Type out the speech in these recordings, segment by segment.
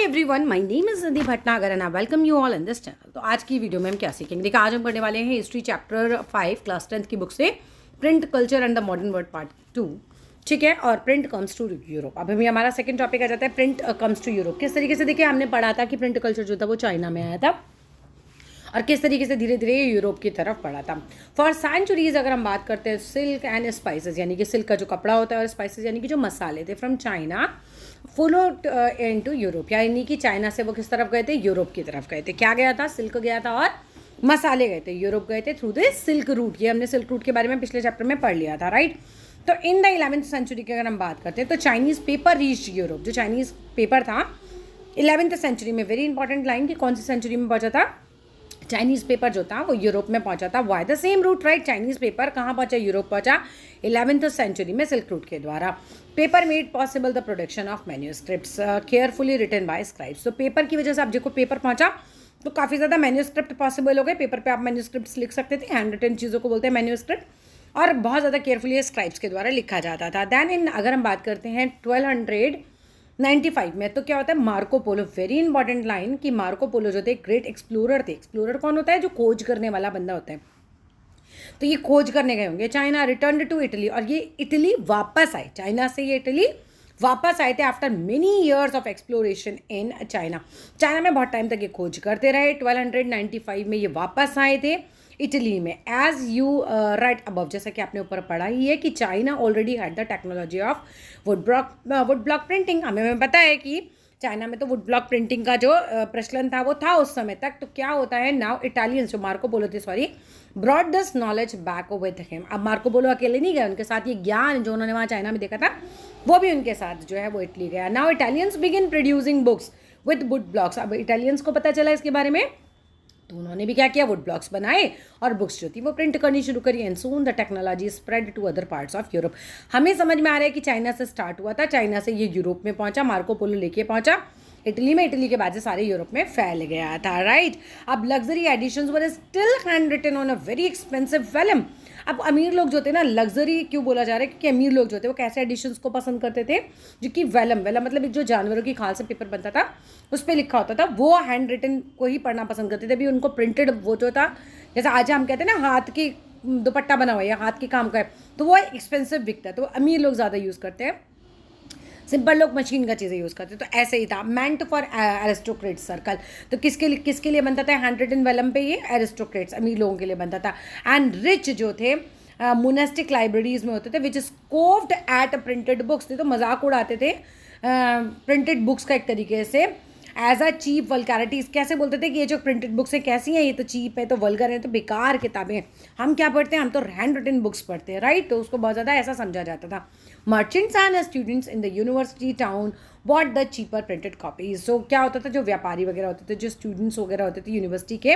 Everyone, my name is Nidhi Bhatnagar and I welcome you all in this channel. तो आज की video में हम क्या सीखेंगे? देखिए, आज हम पढ़ने वाले हैं हिस्ट्री चैप्टर 5 क्लास 10th की बुक से print culture and the modern world part 2। ठीक है, और प्रिंट कम्स टू यूरोप। अब हमें हमारा सेकंड टॉपिक आ जाता है प्रिंट कम्स टू यूरोप। किस तरीके से देखिए हमने पढ़ा था कि प्रिंट कल्चर जो था वो चाइना में आया था और किस तरीके से धीरे धीरे यूरोप की तरफ बढ़ा था। फॉर सेंचुरीज अगर हम बात करते हैं सिल्क एंड स्पाइसेस, यानी कि सिल्क का जो कपड़ा होता है और स्पाइसेस यानी कि जो मसाले थे from China follow into Europe, यानी कि चाइना से वो किस तरफ गए थे? यूरोप की तरफ गए थे। क्या गया था? सिल्क गया था और मसाले गए थे। यूरोप गए थे थ्रू द सिल्क रूट। ये हमने सिल्क रूट के बारे में पिछले चैप्टर में पढ़ लिया था, राइट। तो इन द 11th सेंचुरी की अगर हम बात करते हैं तो चाइनीज़ पेपर रीच यूरोप। जो चाइनीज़ पेपर था 11th सेंचुरी में, वेरी इंपॉर्टेंट लाइन, कि कौन सी सेंचुरी में पहुंचा था? चाइनीज़ पेपर जो था वो यूरोप में पहुंचा था। Via the same route, right. Chinese paper कहाँ पहुंचा? यूरोप पहुंचा 11th सेंचुरी में सिल्क रूट के द्वारा। Paper made possible the production of manuscripts carefully written by scribes. तो पेपर की वजह से आप देखो पेपर पहुंचा तो काफ़ी ज़्यादा मैन्यूस्क्रिप्ट पॉसिबल हो गए। पेपर पे आप मैन्यूस्क्रिप्ट्स लिख सकते थे, हैंड रिटन चीज़ों को बोलते हैं मैन्यूस्क्रिप्ट, और बहुत ज़्यादा केयरफुली स्क्राइब्स के द्वारा लिखा जाता था। दैन इन अगर हम बात करते हैं 1295 में, तो क्या होता है? Marco Polo, very important line, कि मार्को पोलो जो थे ग्रेट एक्सप्लोरर थे। एक्सप्लोरर कौन होता है? जो खोज करने वाला बंदा होता है। तो ये खोज करने गए होंगे। चाइना रिटर्न टू इटली, और ये इटली वापस आए। चाइना से ये इटली वापस आए थे after many years of exploration in China. China में बहुत टाइम तक ये खोज करते रहे। 1295 में ये वापस आए थे इटली में। एज यू राइट अबव, जैसा कि आपने ऊपर पढ़ा ही है कि China already had the technology of would block printing. हमें पता है कि चाइना में तो वुड ब्लॉक प्रिंटिंग का जो प्रचलन था वो था उस समय तक। तो क्या होता है, नाउ इटालियंस, जो मार्को पोलो थे, sorry, brought this knowledge back with him. अब मार्को पोलो अकेले नहीं गए, उनके साथ ये ज्ञान जो उन्होंने वहाँ चाइना में देखा था वो भी उनके साथ जो है वो इटली गया। Now Italians begin producing books with would blocks. अब इटालियंस को पता चला इसके बारे में, तो उन्होंने भी क्या किया? वुड ब्लॉक्स बनाए और बुक्स जो थी वो प्रिंट करनी शुरू करी। And soon the technology spread to other parts of Europe. हमें समझ में आ रहा है कि चाइना से स्टार्ट हुआ था, चाइना से ये यूरोप में पहुंचा, मार्को पोलो लेके पहुंचा इटली में, इटली के बाद से सारे यूरोप में फैल गया था, राइट। अब luxury editions were still hand written on a very expensive vellum. अब अमीर लोग जो थे ना, लग्जरी क्यों बोला जा रहा है? क्योंकि अमीर लोग जो थे वो कैसे एडिशंस को पसंद करते थे? जो कि वेलम मतलब एक जो जानवरों की खाल से पेपर बनता था उस पर लिखा होता था, वो हैंड रिटन को ही पढ़ना पसंद करते थे। अभी उनको प्रिंटेड वो जो था, जैसे आज हम कहते हैं ना हाथ की दुपट्टा बना हुआ है, हाथ के काम का है, तो वो एक्सपेंसिव बिकता है, तो अमीर लोग ज़्यादा यूज़ करते हैं, सिंपल लोग मशीन का चीज़ें यूज़ करते। तो ऐसे ही था। Meant for aristocrat circle. तो किसके लिए बनता था हैंड रिटन वेलम पे? ये एरिस्टोक्रेट्स, अमीर लोगों के लिए बनता था। एंड रिच जो थे मोनेस्टिक लाइब्रेरीज में होते थे, विच स्कोप्ड एट प्रिंटेड बुक्स। तो मजाक उड़ाते थे प्रिंटेड बुक्स का एक तरीके से, एज अ चीप वल्गैरिटीज़। कैसे बोलते थे कि ये जो प्रिंटेड बुक्स हैं कैसी हैं? ये तो चीप है, तो वल्गर है, तो बेकार किताबें हैं। हम क्या पढ़ते हैं? हम तो हैंड रिटन बुक्स पढ़ते हैं, राइट। तो उसको बहुत ज़्यादा ऐसा समझा जाता था। Merchants and students in the university town bought the cheaper printed copies. So क्या होता था? जो व्यापारी वगैरह होते थे, जो स्टूडेंट्स वगैरह होते थे यूनिवर्सिटी के,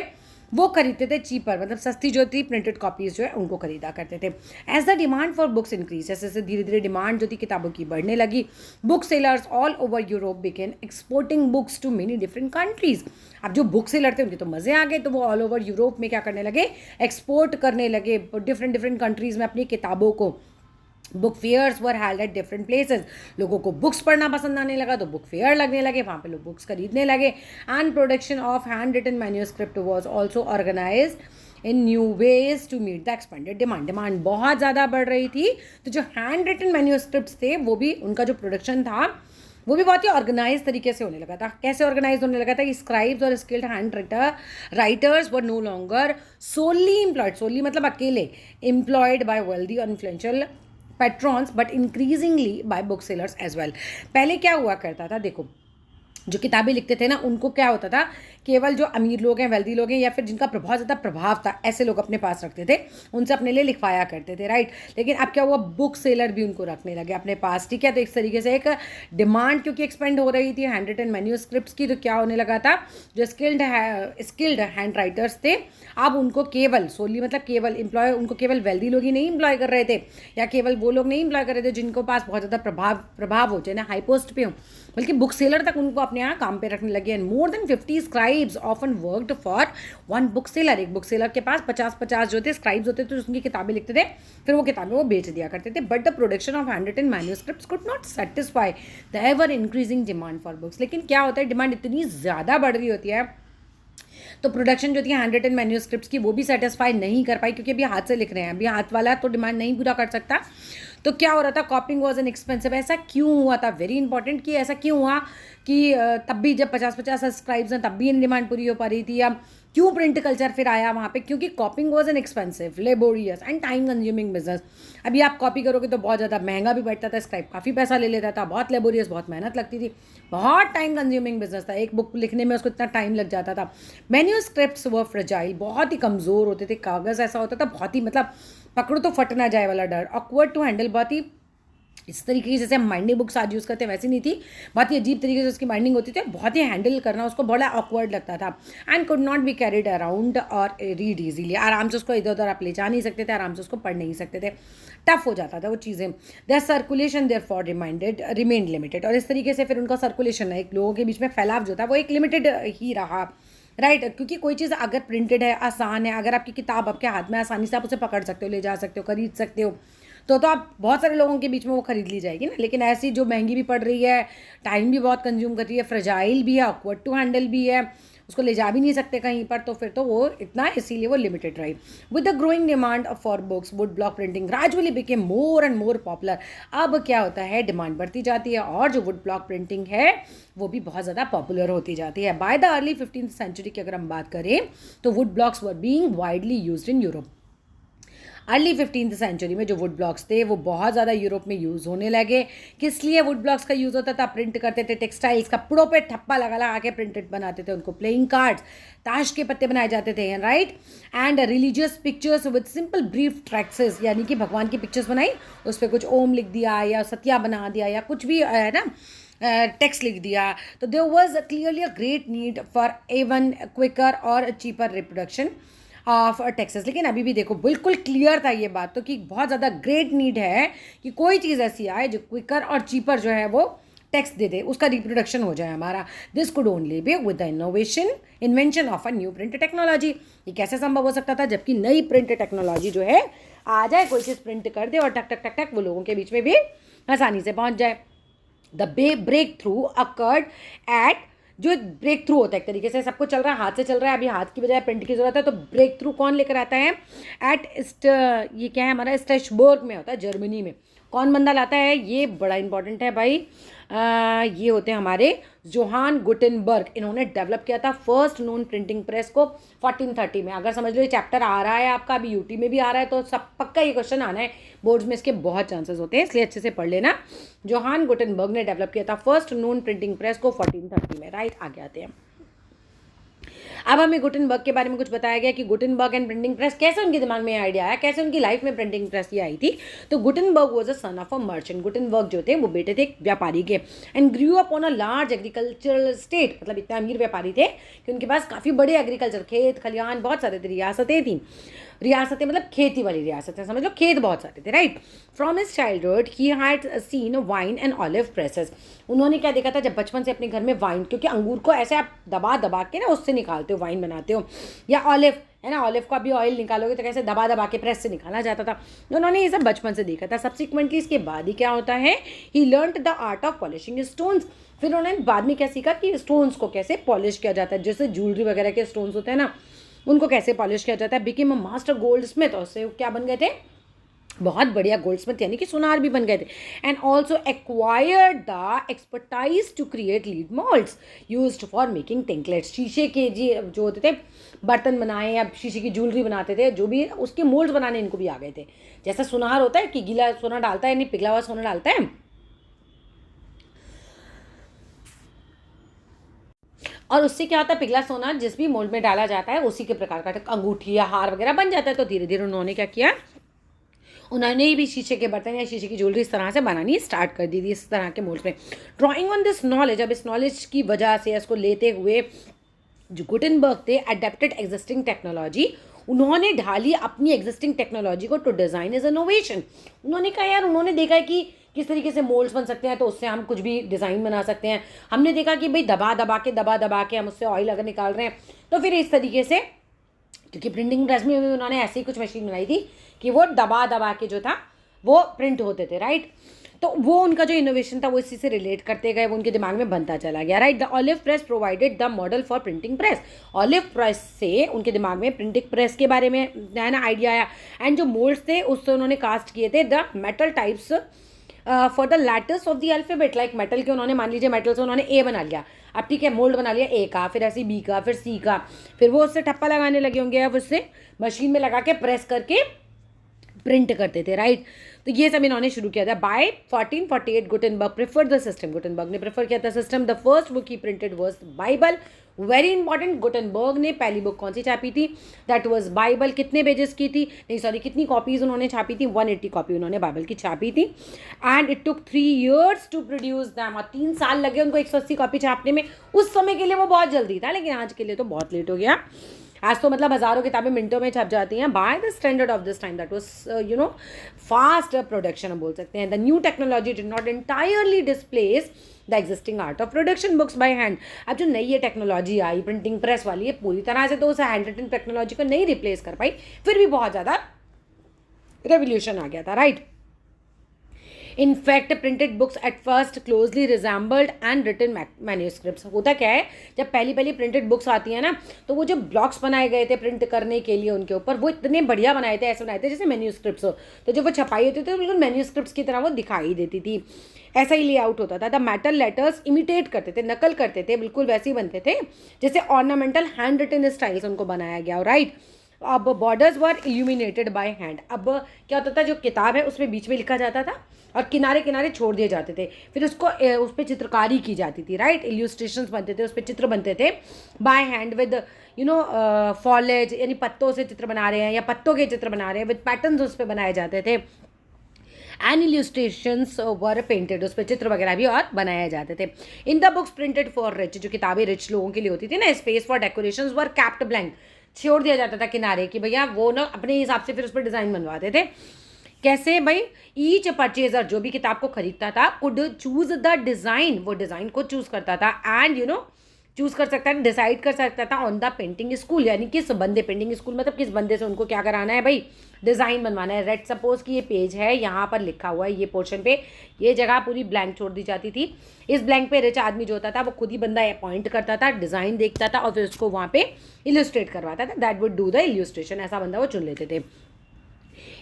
वो खरीदते थे चीपर, मतलब सस्ती जो थी प्रिंटेड कॉपीज़ जो है उनको खरीदा करते थे। As the demand for books increase, जैसे जैसे धीरे धीरे डिमांड जो थी किताबों की बढ़ने लगी, book sellers all over Europe began exporting books to many different countries. अब जो बुक सेलर थे उनके तो मज़े आ गए, तो वो ऑल ओवर यूरोप में क्या करने लगे? एक्सपोर्ट करने लगे डिफरेंट डिफरेंट कंट्रीज़ में अपनी किताबों को। Book fairs were held at different places. लोगों को बुक्स पढ़ना पसंद आने लगा तो बुक फेयर लगने लगे, वहाँ पे लोग बुक्स खरीदने लगे। And production of hand written manuscript was also organised in new ways to meet the expanded demand. Demand बहुत ज़्यादा बढ़ रही थी, तो जो हैंड रिटन मैन्यूस्क्रिप्ट्स थे वो भी, उनका जो प्रोडक्शन था वो भी बहुत ही ऑर्गेनाइज तरीके से होने लगा था। कैसे ऑर्गेनाइज होने लगा था? कि स्क्राइब्स और skilled hand writers were no longer solely employed, solely मतलब अकेले, एम्प्लॉयड बाय वेल्दी और influential patrons, but increasingly by book sellers as well. पहले क्या हुआ करता था? देखो, जो किताबें लिखते थे ना उनको क्या होता था, केवल जो अमीर लोग हैं, वेल्दी लोग हैं, या फिर जिनका बहुत ज़्यादा प्रभाव था, ऐसे लोग अपने पास रखते थे, उनसे अपने लिए लिखवाया करते थे, राइट। लेकिन अब क्या हुआ? बुक सेलर भी उनको रखने लगे अपने पास, ठीक है। तो इस तरीके से एक डिमांड क्योंकि एक्सपेंड हो रही थी हैंड रिटन मैन्यूस्क्रिप्ट्स की, तो क्या होने लगा था? जो स्किल्ड हैंड राइटर्स थे, अब उनको केवल सोली मतलब केवल एम्प्लॉय, उनको केवल वेल्दी लोग ही नहीं एम्प्लॉय कर रहे थे, या केवल वो लोग नहीं एम्प्लॉय कर रहे थे जिनको पास बहुत ज़्यादा प्रभाव हो, चाहे ना हाई पोस्ट पे हो, बल्कि बुक सेलर तक उनको को अपने यहाँ काम पे रखने लगे। And more than 50 scribes often worked for one book seller. एक बुक सेलर के पास 50 जो थे स्क्राइब्स होते थे, उनकी किताबें लिखते थे, फिर वो किताबें वो बेच दिया करते थे। But the production of handwritten manuscripts could not satisfy the ever increasing demand for books. लेकिन क्या होता है, डिमांड इतनी ज़्यादा बढ़ रही होती है तो प्रोडक्शन जो थी हैंडरिटन मैन्यूस्क्रिप्ट्स की वो भी सेटिस्फाई नहीं कर पाई, क्योंकि अभी हाथ से लिख रहे हैं, अभी हाथ वाला तो डिमांड नहीं पूरा कर सकता। तो क्या हो रहा था, कॉपिंग वॉज एन एक्सपेंसिव। ऐसा क्यों हुआ था, वेरी इंपॉर्टेंट, कि ऐसा क्यों हुआ कि तब भी जब 50 सब्सक्राइब्स हैं तब भी इन डिमांड पूरी हो पा रही थी, या क्यों प्रिंट कल्चर फिर आया वहाँ पे, क्योंकि कॉपिंग was an expensive, laborious and time consuming business. अभी आप कॉपी करोगे तो बहुत ज़्यादा महंगा भी बैठता था, स्क्राइब काफ़ी पैसा ले लेता था, बहुत लेबोरियस, बहुत मेहनत लगती थी, बहुत टाइम कंज्यूमिंग बिजनेस था, एक बुक लिखने में उसको इतना टाइम लग जाता था। मैन्यूस्क्रिप्ट्स वर फ्रेजाइल, बहुत ही कमज़ोर होते थे, कागज़ ऐसा होता था बहुत ही, मतलब पकड़ो तो फट ना जाए वाला डर, ऑकवर्ड टू हैंडल, बहुत ही इस तरीके की जैसे हम बाइंडिंग बुक्स आज यूज़ करते हैं वैसी नहीं थी, बहुत ही अजीब तरीके से उसकी बाइंडिंग होती थी, बहुत ही हैंडल करना उसको बड़ा ऑकवर्ड लगता था। And could not be carried around और रीड ईजीली, आराम से उसको इधर उधर आप ले जा नहीं सकते थे, आराम से उसको पढ़ नहीं सकते थे, टफ हो जाता था वो चीज़ें। Their circulation therefore remained limited, और इस तरीके से फिर उनका सर्कुलेशन है, एक लोगों के बीच में फैलाव जो था वो एक लिमिटेड ही रहा, राइट। क्योंकि कोई चीज़ अगर प्रिंटेड है, आसान है, अगर आपकी किताब आपके हाथ में आसानी से आप उसे पकड़ सकते हो, ले जा सकते हो, खरीद सकते हो, तो आप बहुत सारे लोगों के बीच में वो खरीद ली जाएगी ना। लेकिन ऐसी जो महंगी भी पड़ रही है, टाइम भी बहुत कंज्यूम कर रही है, फ्रेजाइल भी है, ऑकवर्ड टू हैंडल भी है, उसको ले जा भी नहीं सकते कहीं पर, तो फिर तो वो इतना, इसीलिए वो लिमिटेड रही। With the growing demand for books, would block printing gradually became more and more popular. अब क्या होता है, डिमांड बढ़ती जाती है और जो वुड ब्लॉक प्रिंटिंग है वो भी बहुत ज़्यादा पॉपुलर होती जाती है। By the early 15th century की अगर हम बात करें तो wood blocks were being widely used in Europe. Early 15th century में जो वुड ब्लॉक्स थे वो बहुत ज़्यादा यूरोप में यूज़ होने लगे। किस लिए वुड ब्लॉक्स का यूज़ होता था, प्रिंट करते थे, टेक्सटाइल्स, कपड़ों पे ठप्पा लगा लगा के प्रिंटेड बनाते थे उनको, प्लेइंग कार्ड्स, ताश के पत्ते बनाए जाते थे, right. And religious pictures with simple brief tracts, यानी कि भगवान की पिक्चर्स बनाई, उस पर कुछ ओम लिख दिया या सत्या बना दिया या कुछ भी है ना, टेक्स्ट लिख दिया। तो there was clearly a great need for even quicker और चीपर रिप्रोडक्शन ऑफ टेक्सेस। लेकिन अभी भी देखो बिल्कुल क्लियर था ये बात तो, कि बहुत ज़्यादा ग्रेट नीड है कि कोई चीज़ ऐसी आए जो क्विकर और चीपर जो है वो टेक्स्ट दे दे, उसका रिप्रोडक्शन हो जाए हमारा। This could only be with the invention of a new print technology. ये कैसे संभव हो सकता था, जबकि नई प्रिंट टेक्नोलॉजी जो है आ जाए, कोई चीज़ प्रिंट कर दे और टक टक टक टक वो लोगों के बीच में भी आसानी से पहुँच जाए। The breakthrough occurred at, जो ब्रेक थ्रू होता है एक तरीके से, सबको चल रहा है, हाथ से चल रहा है, अभी हाथ की बजाय प्रिंट की जरूरत है, तो ब्रेक थ्रू कौन लेकर आता है, ये क्या है हमारा, स्ट्रेसबर्ग में होता है, जर्मनी में। कौन बंदा लाता है, ये बड़ा इंपॉर्टेंट है भाई, ये होते हैं हमारे जोहान गुटेनबर्ग। इन्होंने डेवलप किया था फर्स्ट नोन प्रिंटिंग प्रेस को 1430 में। अगर समझ लो ये चैप्टर आ रहा है आपका, अभी यूटी में भी आ रहा है, तो सब पक्का ये क्वेश्चन आना है बोर्ड्स में, इसके बहुत चांसेस होते हैं, इसलिए अच्छे से पढ़ लेना। जोहान गुटेनबर्ग ने डेवलप किया था फर्स्ट नोन प्रिंटिंग प्रेस को 1430 में, राइट। आगे आते हैं, अब हमें गुटेनबर्ग के बारे में कुछ बताया गया कि गुटेनबर्ग एंड प्रिंटिंग प्रेस, कैसे उनके दिमाग में आइडिया आया, कैसे उनकी लाइफ में प्रिंटिंग प्रेस ये आई थी। तो Gutenberg was a son of a merchant. Gutenberg जो थे वो बेटे थे एक व्यापारी के, and grew up on a large agricultural state, मतलब इतने अमीर व्यापारी थे कि उनके पास काफ़ी बड़े एग्रीकल्चर, खेत खलिहान बहुत सारे थे, रियासतें थी, रियासतें मतलब खेती वाली रियासतें, समझ लो खेत बहुत सारे थे, right. From his childhood he had seen wine and olive presses. उन्होंने क्या देखा था जब बचपन से अपने घर में वाइन, क्योंकि अंगूर को ऐसे आप दबा दबा के ना उससे निकालते हो, वाइन बनाते हो, या ऑलिव है ना, ऑलिव का भी ऑयल निकालोगे तो कैसे दबा दबा के प्रेस से निकाला जाता था। उन्होंने ये सब बचपन से देखा था। सब्सिक्वेंटली इसके बाद ही क्या होता है, he learned the art of polishing stones. फिर उन्होंने बाद में क्या सीखा कि स्टोन्स को कैसे पॉलिश किया जाता है, जैसे ज्वेलरी वगैरह के स्टोन्स होते हैं ना, उनको कैसे पॉलिश किया जाता है। Became a master gold Smith, और उससे क्या बन गए थे, बहुत बढ़िया गोल्ड स्मिथ, यानी कि सुनार भी बन गए थे। And also acquired the expertise to create lead moulds used for making trinkets. शीशे के जो होते थे बर्तन बनाए या शीशे की ज्वेलरी बनाते थे, जो भी उसके मोल्ड्स बनाने इनको भी आ गए थे। जैसा सुनार होता है कि गीला सोना डालता है, यानी पिघला हुआ सोना डालता है, और उससे क्या होता है, पिघला सोना जिस भी मोल्ड में डाला जाता है उसी के प्रकार का अंगूठी या हार वगैरह बन जाता है। तो धीरे धीरे उन्होंने क्या किया, उन्होंने भी शीशे के बर्तन या शीशे की ज्वेलरी इस तरह से बनानी स्टार्ट कर दी थी, इस तरह के मोल्ड में। ड्राइंग ऑन दिस नॉलेज, अब इस नॉलेज की वजह से इसको लेते हुए जो गुटेनबर्ग थे एडेप्टेड एग्जिस्टिंग टेक्नोलॉजी, उन्होंने ढाली अपनी एग्जिस्टिंग टेक्नोलॉजी को टू डिज़ाइन इज इनोवेशन। उन्होंने कहा यार, उन्होंने देखा है कि किस तरीके से मोल्ड्स बन सकते हैं, तो उससे हम कुछ भी डिज़ाइन बना सकते हैं। हमने देखा कि भाई दबा दबा के हम उससे ऑयल अगर निकाल रहे हैं, तो फिर इस तरीके से, क्योंकि प्रिंटिंग प्रेस में भी उन्होंने ऐसी कुछ मशीन बनाई थी कि वो दबा के जो था वो प्रिंट होते थे, राइट। तो वो उनका जो इनोवेशन था वो इसी से रिलेट करते गए, वो उनके दिमाग में बनता चला गया, right. The olive press provided the model for printing press. Olive press से उनके दिमाग में प्रिंटिंग प्रेस के बारे में नया ना आइडिया आया, एंड जो मोल्ड्स थे उससे उन्होंने कास्ट किए थे the metal types for the letters of the alphabet. Like metal के उन्होंने, मान लीजिए मेटल से उन्होंने ए बना लिया, अब ठीक है मोल्ड बना लिया ए का, फिर ऐसे बी का, फिर सी का, फिर वो उससे ठप्पा लगाने लगे होंगे, अब उससे मशीन में लगा के प्रेस करके प्रिंट करते थे, राइट। तो ये सब इन्होंने शुरू किया था। By 1448 Gutenberg preferred the system, Gutenberg ने प्रेफर किया था system. The first book he printed was Bible, very important. Gutenberg ने पहली बुक कौन सी छापी थी? That was Bible. कितने पेजेस की थी? नहीं सॉरी, कितनी कॉपीज उन्होंने छापी थी? 180 कॉपी उन्होंने बाइबल की छापी थी। And it took 3 years to produce them, और 3 साल लगे उनको 180 कॉपी छापने में। उस समय के लिए वो बहुत जल्दी था, लेकिन आज के लिए तो बहुत लेट हो गया। आज तो मतलब हज़ारों किताबें मिनटों में छप जाती हैं। By the standard of this time that was fast production हम बोल सकते हैं। The new technology did not entirely displace the existing art of production books by hand. अब जो नई ये टेक्नोलॉजी आई प्रिंटिंग प्रेस वाली, ये पूरी तरह से तो उस हैंड रिटन टेक्नोलॉजी को नहीं रिप्लेस कर पाई, फिर भी बहुत ज़्यादा रेवोल्यूशन आ गया था, right. In fact printed books at first closely resembled and written manuscripts. होता क्या है, जब पहली प्रिंटेड बुक्स आती हैं ना, तो वो जो ब्लॉक्स बनाए गए थे प्रिंट करने के लिए उनके ऊपर, वो इतने बढ़िया बनाए थे, ऐसे बनाए थे जैसे मैन्यूस्क्रिप्ट्स हो। तो जब वो छपाई होती थी तो बिल्कुल मैन्यूस्क्रिप्ट्स की तरह वो दिखाई देती थी, ऐसा ही लेआउट होता था। द मेटल लेटर्स इमिटेट करते थे, नकल करते थे, बिल्कुल वैसे ही बनते थे जैसे ऑर्नामेंटल हैंड रिटन स्टाइल्स उनको बनाया गया, राइट। अब borders were illuminated by hand. अब क्या होता था, जो किताब है उसमें बीच में लिखा जाता था और किनारे किनारे छोड़ दिए जाते थे, फिर उसको उस पर चित्रकारी की जाती थी, राइट। इल्यूस्ट्रेशंस बनते थे, उस पर चित्र बनते थे बाय हैंड विद फॉलेज, यानी पत्तों से चित्र बना रहे हैं या पत्तों के चित्र बना रहे हैं, विद पैटर्न्स उस पर बनाए जाते थे। एंड इल्यूस्ट्रेशंस वर पेंटेड, उस पर चित्र वगैरह भी और बनाए जाते थे। In the books printed for rich, जो किताबें रिच लोगों के लिए होती थी ना, space for decorations were kept blank, छोड़ दिया जाता था किनारे कि भैया वो ना अपने हिसाब से फिर उस पर डिज़ाइन बनवाते थे। कैसे भाई? ईच परचेजर, जो भी किताब को खरीदता था, कुड चूज द डिज़ाइन, वो डिज़ाइन को चूज करता था, एंड चूज कर सकता था, डिसाइड कर सकता था ऑन द पेंटिंग स्कूल, यानी किस बंदे, पेंटिंग स्कूल मतलब किस बंदे से उनको क्या कराना है भाई, डिज़ाइन बनवाना है। रेड सपोज कि ये पेज है, यहाँ पर लिखा हुआ है, ये पोर्शन पे ये जगह पूरी ब्लैंक छोड़ दी जाती थी। इस ब्लैंक पे रिच आदमी जो होता था वो खुद ही बंदा अपॉइंट करता था, डिज़ाइन देखता था और फिर उसको वहाँ पे इलस्ट्रेट करवाता था। दैट वुड डू द इल्यूस्ट्रेशन, ऐसा बंदा वो चुन लेते थे।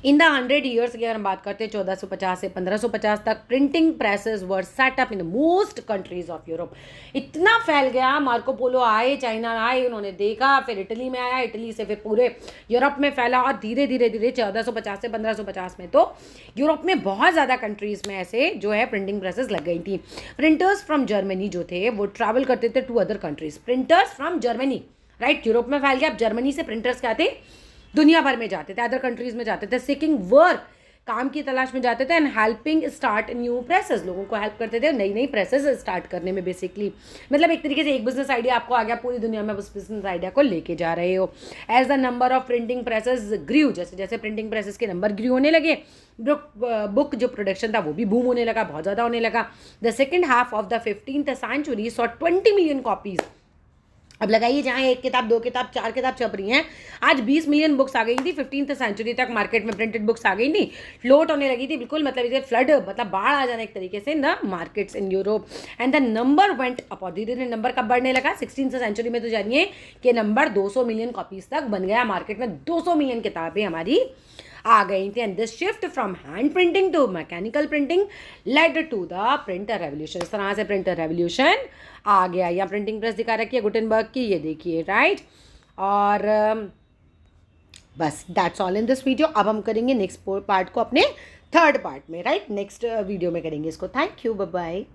इन द 100 years की अगर हम बात करते हैं 1450 से 1550 तक, printing presses were set up in most countries of Europe. इतना फैल गया, मार्को पोलो आए, चाइना आए, उन्होंने देखा, फिर इटली में आया, इटली से फिर पूरे यूरोप में फैला, और धीरे धीरे 1450 से 1550 में तो यूरोप में बहुत ज़्यादा कंट्रीज़ में ऐसे जो है प्रिंटिंग प्रेसेस लग गई थी। प्रिंटर्स फ्रॉम जर्मनी जो थे वो ट्रैवल करते थे to other countries. Printers from Germany, right, Europe में फैल गया, अब जर्मनी से प्रिंटर्स क्या थे, दुनिया भर में जाते थे, अदर कंट्रीज में जाते थे, सीकिंग वर्क, काम की तलाश में जाते थे, and helping start new presses, लोगों को हेल्प करते थे नई नई प्रेसेस स्टार्ट करने में। बेसिकली मतलब एक तरीके से एक बिजनेस आइडिया आपको आ गया, पूरी दुनिया में उस बिजनेस आइडिया को लेके जा रहे हो। As the number of printing presses grew, जैसे जैसे प्रिंटिंग प्रेसेस के नंबर ग्रीव होने लगे, बुक जो प्रोडक्शन था वो भी बूम होने लगा, बहुत ज़्यादा होने लगा। The second half of the 15th century saw 20 million copies. अब लगाइए, जहाँ एक किताब, 2 किताब, 4 किताब छप रही हैं, आज 20 मिलियन बुक्स आ गई थी। 15th century तक मार्केट में प्रिंटेड बुक्स आ गई थी, फ्लोट होने लगी थी बिल्कुल, मतलब इसे फ्लड, मतलब बाढ़ आ जाना एक तरीके से in the markets in Europe. And the number went up, और धीरे धीरे नंबर कब बढ़ने लगा, 16th century में तो जानिए कि नंबर 200 मिलियन कॉपीज तक बन गया, मार्केट में 200 मिलियन किताबें हमारी आ गई थी। And this shift from hand printing to mechanical printing led to the printer revolution. इस तरह से प्रिंटर रेवोल्यूशन आ गया। या प्रिंटिंग प्रेस दिखा रखी है गुटेनबर्ग की, ये देखिए, राइट। और बस that's all in this video. अब हम करेंगे नेक्स्ट पार्ट को अपने थर्ड पार्ट में, राइट, नेक्स्ट वीडियो में करेंगे इसको। Thank you, bye bye.